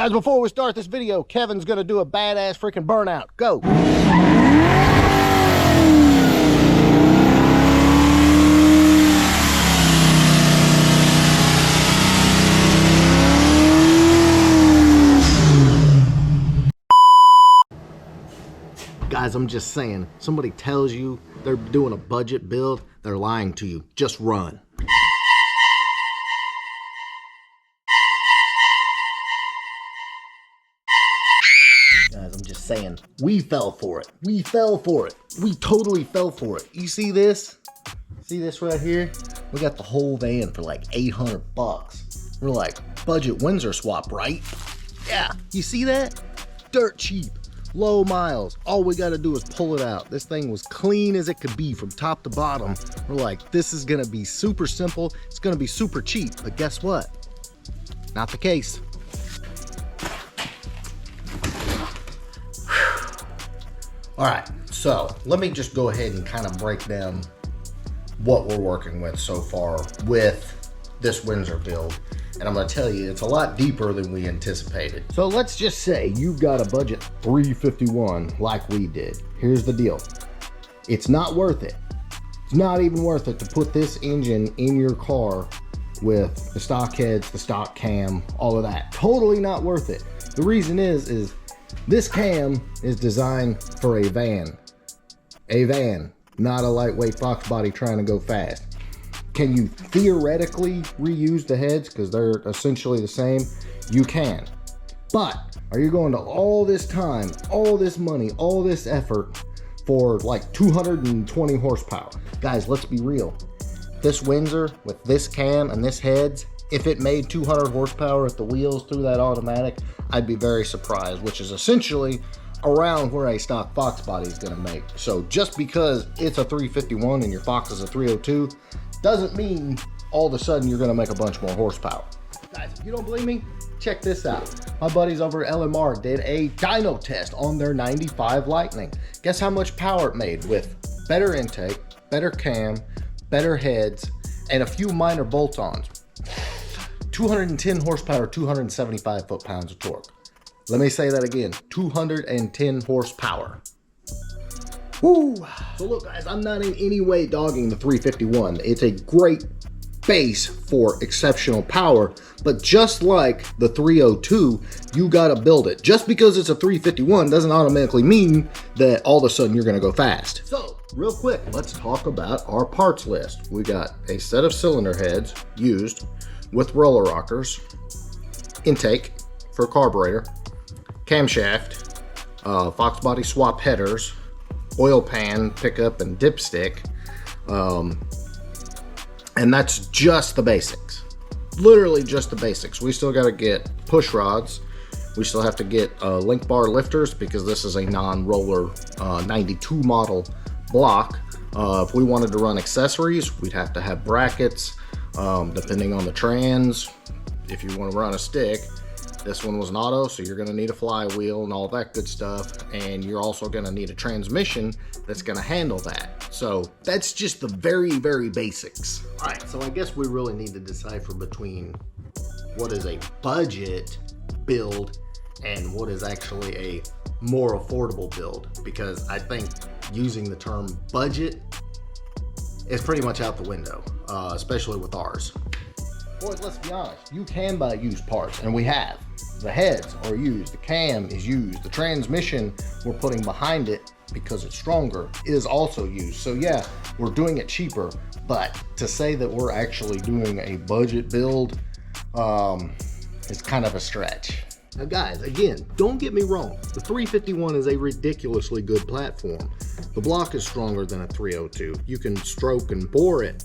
Guys, before we start this video, Kevin's gonna do a badass freaking burnout. Go. Guys, I'm just saying, somebody tells you they're doing a budget build, they're lying to you. Just run. Guys, I'm just saying, we fell for it. We fell for it. We totally fell for it. You see this? See this right here? We got the whole van for like 800 bucks. We're like, budget Windsor swap, right? Yeah, you see that? Dirt cheap, low miles. All we gotta do is pull it out. This thing was clean as it could be from top to bottom. We're like, this is gonna be super simple. It's gonna be super cheap, but guess what? Not the case. All right, so let me just go ahead and kind of break down what we're working with so far with this Windsor build. And I'm gonna tell you, it's a lot deeper than we anticipated. So let's just say you've got a budget 351 like we did. Here's the deal. It's not worth it. It's not even worth it to put this engine in your car with the stock heads, the stock cam, all of that. Totally not worth it. The reason is this cam is designed for a van. A van, not a lightweight Fox body trying to go fast. Can you theoretically reuse the heads because they're essentially the same? You can. But are you going to all this time, all this money, all this effort for like 220 horsepower? Guys, let's be real. This Windsor with this cam and this heads, if it made 200 horsepower at the wheels through that automatic, I'd be very surprised, which is essentially around where a stock Fox body is gonna make. So just because it's a 351 and your Fox is a 302, doesn't mean all of a sudden you're gonna make a bunch more horsepower. Guys, if you don't believe me, check this out. My buddies over at LMR did a dyno test on their 95 Lightning. Guess how much power it made with better intake, better cam, better heads, and a few minor bolt-ons. 210 horsepower, 275 foot-pounds of torque. Let me say that again, 210 horsepower. Woo. So look guys, I'm not in any way dogging the 351. It's a great base for exceptional power, but just like the 302, you gotta build it. Just because it's a 351 doesn't automatically mean that all of a sudden you're gonna go fast. So real quick, let's talk about our parts list. We got a set of cylinder heads used with roller rockers, intake for carburetor, camshaft, Fox body swap headers, oil pan, pickup, and dipstick. And that's just the basics. Literally just the basics. We still gotta get push rods. We still have to get link bar lifters because this is a non-roller 92 model block. If we wanted to run accessories, we'd have to have brackets, depending on the trans. If you want to run a stick, this one was an auto, so you're going to need a flywheel and all that good stuff. And you're also going to need a transmission that's going to handle that. So that's just the very, very basics. All right, so I guess we really need to decipher between what is a budget build and what is actually a more affordable build. Because I think using the term budget is pretty much out the window, especially with ours. Boys, let's be honest, you can buy used parts, and we have. The heads are used, the cam is used, the transmission we're putting behind it because it's stronger is also used. So yeah, we're doing it cheaper, but to say that we're actually doing a budget build is kind of a stretch. Now guys, again, don't get me wrong, the 351 is a ridiculously good platform. The block is stronger than a 302. You can stroke and bore it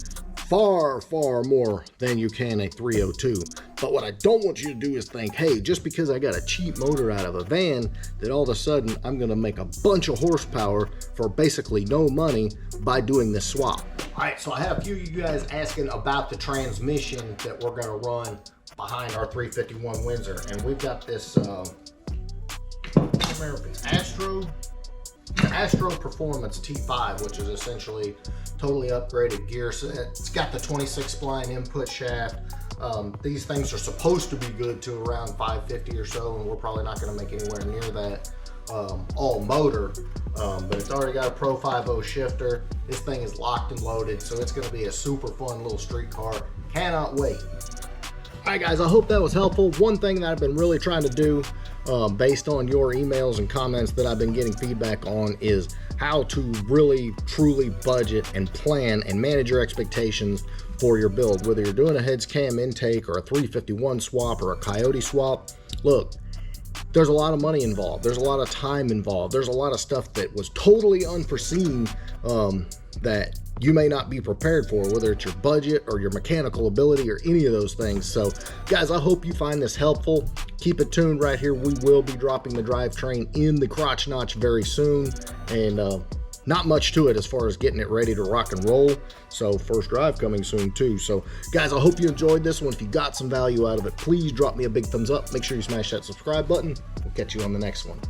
far, far more than you can a 302. But what I don't want you to do is think, hey, just because I got a cheap motor out of a van, that all of a sudden I'm gonna make a bunch of horsepower for basically no money by doing this swap. All right, so I have a few of you guys asking about the transmission that we're gonna run behind our 351 Windsor. And we've got this, I can't remember if it's Astro Performance T5, which is essentially totally upgraded gear set. It's got the 26 spline input shaft, These things are supposed to be good to around 550 or so, and we're probably not going to make anywhere near that all motor, but it's already got a Pro 5.0 shifter. This thing is locked and loaded, so it's going to be a super fun little street car. Cannot wait. All right, guys, I hope that was helpful. One thing that I've been really trying to do, based on your emails and comments that I've been getting feedback on, is how to really truly budget and plan and manage your expectations for your build. Whether you're doing a heads cam intake or a 351 swap or a Coyote swap, look, there's a lot of money involved. There's a lot of time involved. There's a lot of stuff that was totally unforeseen that you may not be prepared for, whether it's your budget or your mechanical ability or any of those things. So guys, I hope you find this helpful. Keep it tuned right here. We will be dropping the drivetrain in the crotch notch very soon, and not much to it as far as getting it ready to rock and roll. So first drive coming soon too. So guys, I hope you enjoyed this one. If you got some value out of it, please drop me a big thumbs up. Make sure you smash that subscribe button. We'll catch you on the next one.